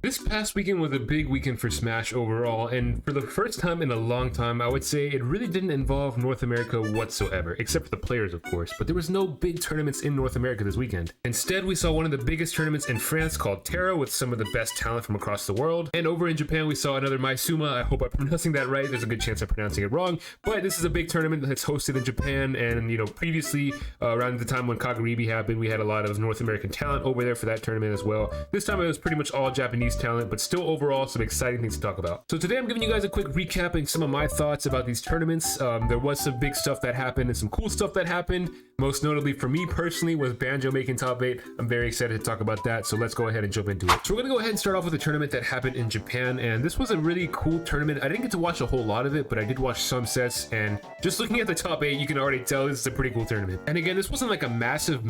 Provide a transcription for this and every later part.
This past weekend was a big weekend for Smash overall, and for the first time in a long time, I would say it really didn't involve North America whatsoever, except for the players of course, but there was no big tournaments in North America this weekend. Instead, we saw one of the biggest tournaments in France called Tera with some of the best talent from across the world, and over in Japan we saw another Maesuma. I hope I'm pronouncing that right, there's a good chance I'm pronouncing it wrong, but this is a big tournament that's hosted in Japan, and previously around the time when Kaguribi happened, we had a lot of North American talent over there for that tournament as well. This time it was pretty much all Japanese talent, but still overall some exciting things to talk about. So today I'm giving you guys a quick recap and some of my thoughts about these tournaments. There was some big stuff that happened and some cool stuff that happened. Most notably for me personally was BANJO making top 8. I'm very excited to talk about that, so let's go ahead and jump into it. So we're gonna go ahead and start off with a tournament that happened in Japan, and this was a really cool tournament. I didn't get to watch a whole lot of it, but I did watch some sets, and just looking at the top 8, you can already tell this is a pretty cool tournament. And again, this wasn't like a massive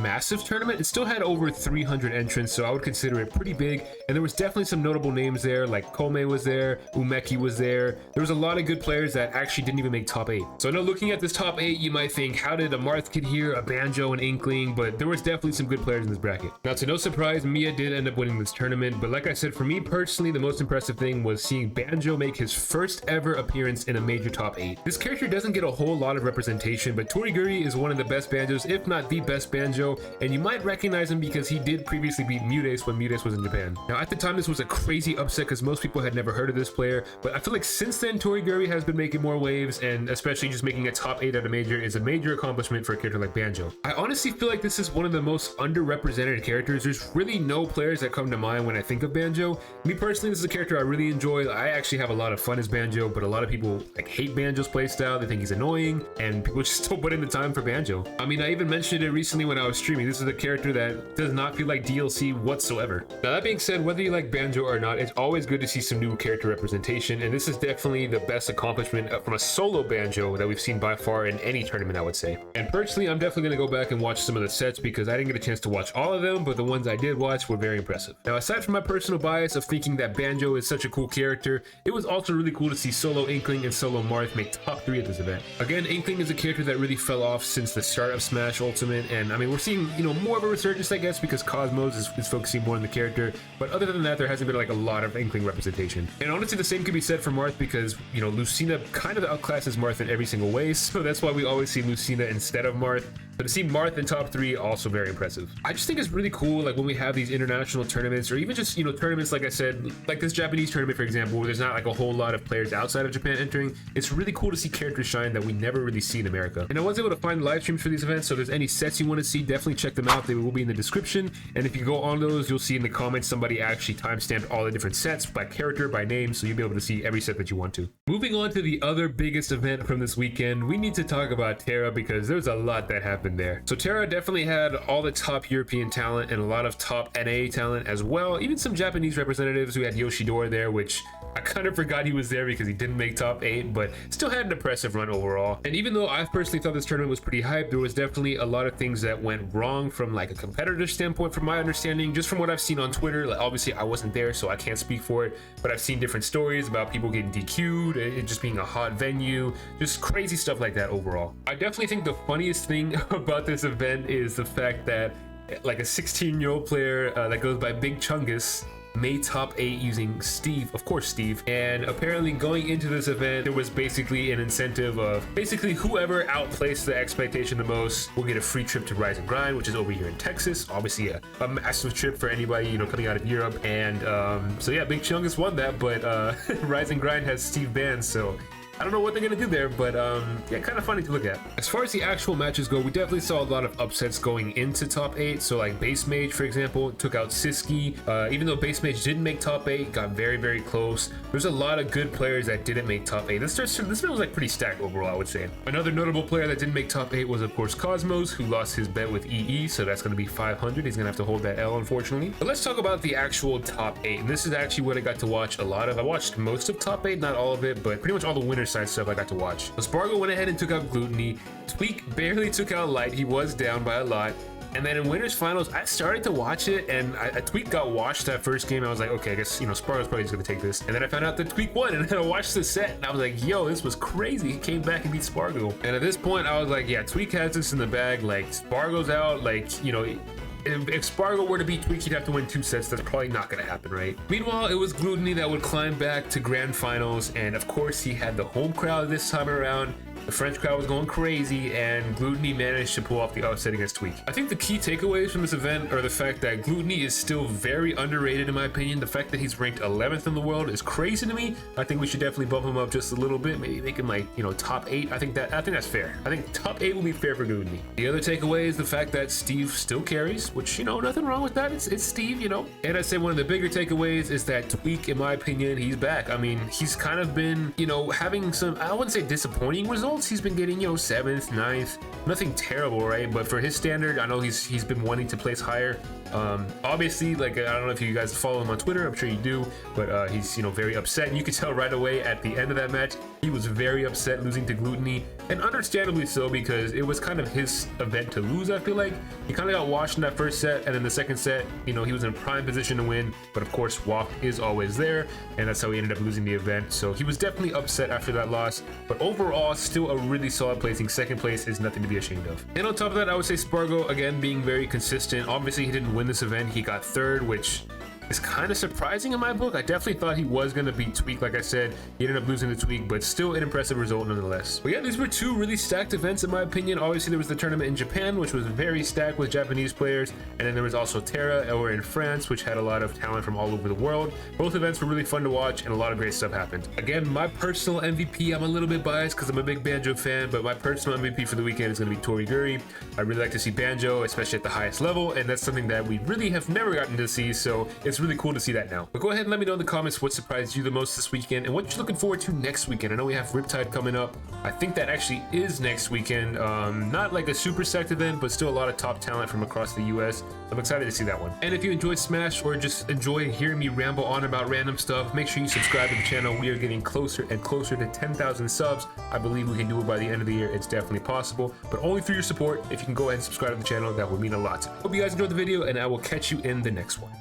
tournament. It still had over 300 entrants, so I would consider it pretty big, and there was definitely some notable names there, like Kome was there, Umeki was there. There was a lot of good players that actually didn't even make top 8. So I know looking at this top 8, you might think, how did a Marth get here, a BANJO, an Inkling, but there was definitely some good players in this bracket. Now, to no surprise, Mia did end up winning this tournament, but like I said, for me personally, the most impressive thing was seeing BANJO make his first ever appearance in a major top 8. This character doesn't get a whole lot of representation, but Toriguri is one of the best BANJOs, if not the best BANJO, and you might recognize him because he did previously beat Mutes when Mutes was in Japan. Now, at the time, this was a crazy upset because most people had never heard of this player, but I feel like since then, Toriguri has been making more waves, and especially just making a top 8 at a major is a major accomplishment for a character like BANJO. I honestly feel like this is one of the most underrepresented characters. There's really no players that come to mind when I think of BANJO. Me personally, this is a character I really enjoy. I actually have a lot of fun as BANJO, but a lot of people like hate BANJO's playstyle. They think he's annoying, and people just don't put in the time for BANJO. I mean, I even mentioned it recently when I was streaming. This is a character that does not feel like DLC whatsoever. Now, that being said, whether you like BANJO or not, it's always good to see some new character representation, and this is definitely the best accomplishment from a solo BANJO that we've seen by far in any tournament, I would say. And personally, I'm definitely going to go back and watch some of the sets because I didn't get a chance to watch all of them, but the ones I did watch were very impressive. Now, aside from my personal bias of thinking that BANJO is such a cool character, it was also really cool to see solo Inkling and solo Marth make top 3 at this event. Again, Inkling is a character that really fell off since the start of Smash Ultimate, and I mean, we're seeing, more of a resurgence, I guess, because Cosmos is focusing more on the character, but other than that, there hasn't been like a lot of Inkling representation. And honestly, the same could be said for Marth because, Lucina kind of outclasses Marth in every single way, so that's why we always see Lucina instead of Marth. But to see Marth in top 3, also very impressive. I just think it's really cool, like when we have these international tournaments, or even just, tournaments, like I said, like this Japanese tournament, for example, where there's not like a whole lot of players outside of Japan entering. It's really cool to see characters shine that we never really see in America. And I was able to find live streams for these events, so if there's any sets you want to see, definitely check them out. They will be in the description. And if you go on those, you'll see in the comments somebody actually timestamped all the different sets by character, by name, so you'll be able to see every set that you want to. Moving on to the other biggest event from this weekend, we need to talk about Tera because there's a lot that happened there. So Tera definitely had all the top European talent and a lot of top NA talent as well, even some Japanese representatives. We had Yoshidora there, which I kind of forgot he was there because he didn't make top 8, but still had an impressive run overall. And even though I personally thought this tournament was pretty hyped, there was definitely a lot of things that went wrong from like a competitor standpoint, from my understanding, just from what I've seen on Twitter. Like, obviously I wasn't there, so I can't speak for it, but I've seen different stories about people getting DQ'd, it just being a hot venue, just crazy stuff like that overall. I definitely think the funniest thing about this event is the fact that like a 16-year-old player that goes by Big Chungus made top 8 using Steve, of course Steve, and apparently going into this event there was basically an incentive of basically whoever outplaced the expectation the most will get a free trip to Rise and Grind, which is over here in Texas. Obviously a massive trip for anybody coming out of Europe, and so yeah, Big Chungus won that, but Rise and Grind has Steve banned, so I don't know what they're gonna do there, but yeah, kind of funny to look at. As far as the actual matches go, we definitely saw a lot of upsets going into top 8. So like Base Mage, for example, took out Siski. Even though Base Mage didn't make top 8, got very, very close. There's a lot of good players that didn't make top 8. This event was like pretty stacked overall, I would say. Another notable player that didn't make top 8 was of course Cosmos, who lost his bet with EE, so that's gonna be 500. He's gonna have to hold that L, unfortunately. But let's talk about the actual top 8. And this is actually what I got to watch a lot of. I watched most of top 8, not all of it, but pretty much all the winner side stuff I got to watch. So Spargo went ahead and took out Gluttony. Tweak barely took out Light. He was down by a lot. And then in winners finals, I started to watch it, and Tweak got washed that first game. I was like, okay, I guess Spargo's probably just gonna take this. And then I found out that Tweak won, and then I watched the set, and I was like, yo, this was crazy. He came back and beat Spargo. And at this point, I was like, yeah, Tweak has this in the bag. Like, Spargo's out. Like, if Spargo were to beat Tweak, he'd have to win 2 sets. That's probably not going to happen, right? Meanwhile, it was Gluttony that would climb back to grand finals, and of course he had the home crowd this time around. The French crowd was going crazy, and Gluttony managed to pull off the upset against Tweak. I think the key takeaways from this event are the fact that Gluttony is still very underrated in my opinion. The fact that he's ranked 11th in the world is crazy to me. I think we should definitely bump him up just a little bit, maybe make him like, you know, top 8. I think that's fair. I think top 8 will be fair for Gluttony. The other takeaway is the fact that Steve still carries, which, you know, nothing wrong with that. It's Steve, you know. And I'd say one of the bigger takeaways is that Tweak, in my opinion, he's back. I mean, he's kind of been, you know, having some, I wouldn't say disappointing results. He's been getting, you know, 7th, 9th, nothing terrible, right? But for his standard, I know he's been wanting to place higher. Obviously, like, I don't know if you guys follow him on Twitter, I'm sure you do, but he's, you know, very upset, and you could tell right away at the end of that match he was very upset losing to Gluttony, and understandably so, because it was kind of his event to lose. I feel like he kind of got washed in that first set, and then the second set, you know, he was in a prime position to win, but of course walk is always there, and that's how he ended up losing the event. So he was definitely upset after that loss, but overall still a really solid placing. Second place is nothing to be ashamed of. And on top of that, I would say Spargo, again, being very consistent. Obviously he didn't win this event, he got 3rd, which is kind of surprising in my book. I definitely thought he was going to beat Tweak. Like I said, he ended up losing to Tweak, but still an impressive result nonetheless. But yeah, these were 2 really stacked events in my opinion. Obviously there was the tournament in Japan, which was very stacked with Japanese players, and then there was also Tera over in France, which had a lot of talent from all over the world. Both events were really fun to watch, and a lot of great stuff happened. Again, my personal MVP, I'm a little bit biased because I'm a big Banjo fan, but my personal MVP for the weekend is going to be Toriguri. I really like to see Banjo, especially at the highest level, and that's something that we really have never gotten to see, so it's really cool to see that now. But go ahead and let me know in the comments what surprised you the most this weekend and what you're looking forward to next weekend. I know we have Riptide coming up. I think that actually is next weekend. Not like a super stacked event, but still a lot of top talent from across the US. So I'm excited to see that one. And if you enjoyed Smash or just enjoy hearing me ramble on about random stuff, make sure you subscribe to the channel. We are getting closer and closer to 10,000 subs. I believe we can do it by the end of the year. It's definitely possible, but only through your support. If you can go ahead and subscribe to the channel, that would mean a lot. Hope you guys enjoyed the video, and I will catch you in the next one.